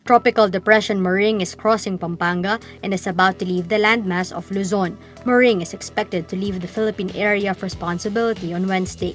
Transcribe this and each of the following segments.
Tropical Depression Maring is crossing Pampanga and is about to leave the landmass of Luzon. Maring is expected to leave the Philippine area of responsibility on Wednesday.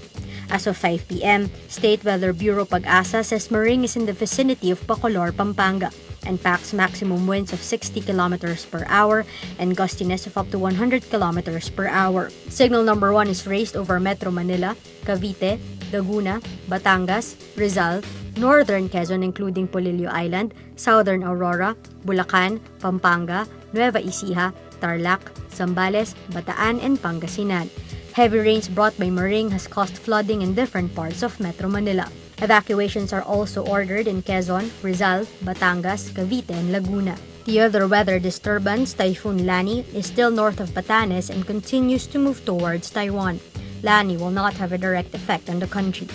As of 5 p.m., State Weather Bureau Pag-asa says Maring is in the vicinity of Bacolor, Pampanga, and packs maximum winds of 60 kilometers per hour and gustiness of up to 100 kilometers per hour. Signal number 1 is raised over Metro Manila, Cavite, Laguna, Batangas, Rizal, Northern Quezon including Polillo Island, Southern Aurora, Bulacan, Pampanga, Nueva Ecija, Tarlac, Zambales, Bataan, and Pangasinan. Heavy rains brought by Maring has caused flooding in different parts of Metro Manila. Evacuations are also ordered in Quezon, Rizal, Batangas, Cavite, and Laguna. The other weather disturbance, Typhoon Lani, is still north of Batanes and continues to move towards Taiwan. Lani will not have a direct effect on the country.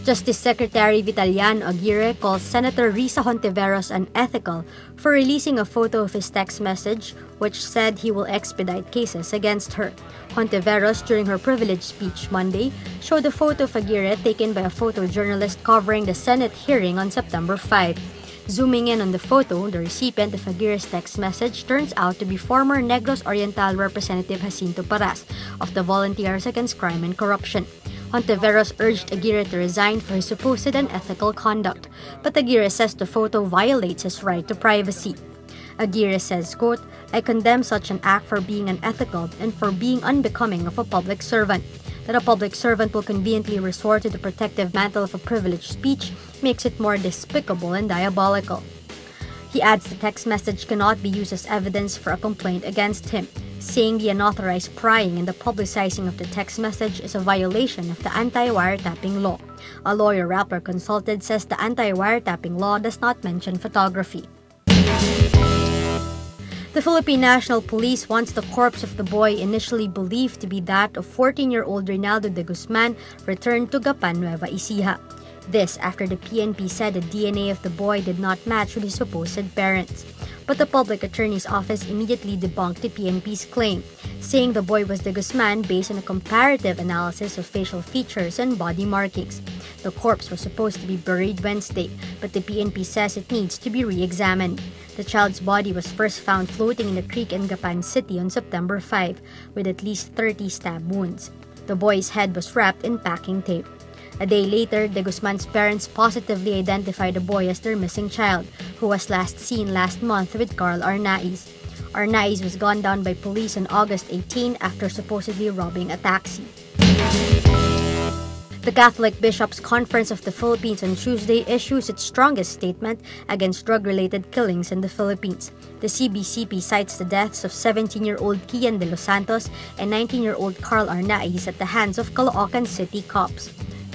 Justice Secretary Vitaliano Aguirre calls Senator Risa Hontiveros unethical for releasing a photo of his text message which said he will expedite cases against her. Hontiveros, during her privileged speech Monday, showed a photo of Aguirre taken by a photojournalist covering the Senate hearing on September 5. Zooming in on the photo, the recipient of Aguirre's text message turns out to be former Negros Oriental Representative Jacinto Paras of the Volunteers Against Crime and Corruption. Hontiveros urged Aguirre to resign for his supposed unethical conduct, but Aguirre says the photo violates his right to privacy. Aguirre says, quote, "I condemn such an act for being unethical and for being unbecoming of a public servant. That a public servant will conveniently resort to the protective mantle of a privileged speech makes it more despicable and diabolical." He adds the text message cannot be used as evidence for a complaint against him, saying the unauthorized prying and the publicizing of the text message is a violation of the anti-wiretapping law. A lawyer wRap consulted says the anti-wiretapping law does not mention photography. The Philippine National Police wants the corpse of the boy initially believed to be that of 14-year-old Reynaldo de Guzman returned to Gapan, Nueva Ecija. This after the PNP said the DNA of the boy did not match with his supposed parents. But the public attorney's office immediately debunked the PNP's claim, saying the boy was de Guzman based on a comparative analysis of facial features and body markings. The corpse was supposed to be buried Wednesday, but the PNP says it needs to be re-examined. The child's body was first found floating in a creek in Gapan City on September 5, with at least 30 stab wounds. The boy's head was wrapped in packing tape. A day later, de Guzman's parents positively identified the boy as their missing child, who was last seen last month with Carl Arnaiz. Arnaiz was gunned down by police on August 18 after supposedly robbing a taxi. The Catholic Bishops' Conference of the Philippines on Tuesday issues its strongest statement against drug-related killings in the Philippines. The CBCP cites the deaths of 17-year-old Kian de los Santos and 19-year-old Carl Arnaiz at the hands of Caloocan City cops.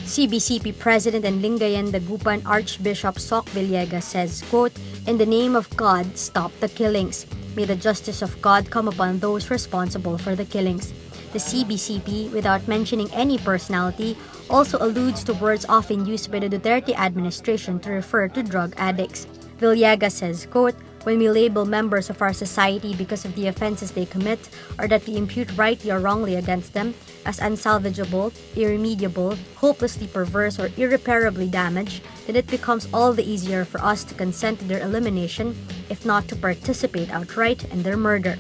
CBCP President and Lingayen Dagupan Archbishop Soc Villegas says, quote, "In the name of God, stop the killings. May the justice of God come upon those responsible for the killings." The CBCP, without mentioning any personality, also alludes to words often used by the Duterte administration to refer to drug addicts. Villegas says, quote, "When we label members of our society because of the offenses they commit or that we impute rightly or wrongly against them as unsalvageable, irremediable, hopelessly perverse, or irreparably damaged, then it becomes all the easier for us to consent to their elimination, if not to participate outright in their murder."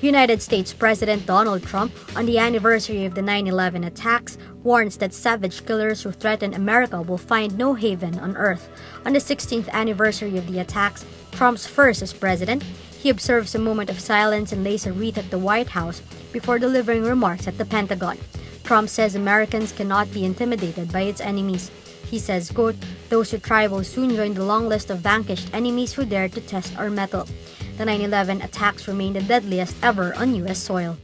United States President Donald Trump, on the anniversary of the 9/11 attacks, warns that savage killers who threaten America will find no haven on Earth. On the 16th anniversary of the attacks, Trump's first as president, he observes a moment of silence and lays a wreath at the White House before delivering remarks at the Pentagon. Trump says Americans cannot be intimidated by its enemies. He says, quote, "Those who try will soon join the long list of vanquished enemies who dare to test our mettle." The 9/11 attacks remain the deadliest ever on U.S. soil.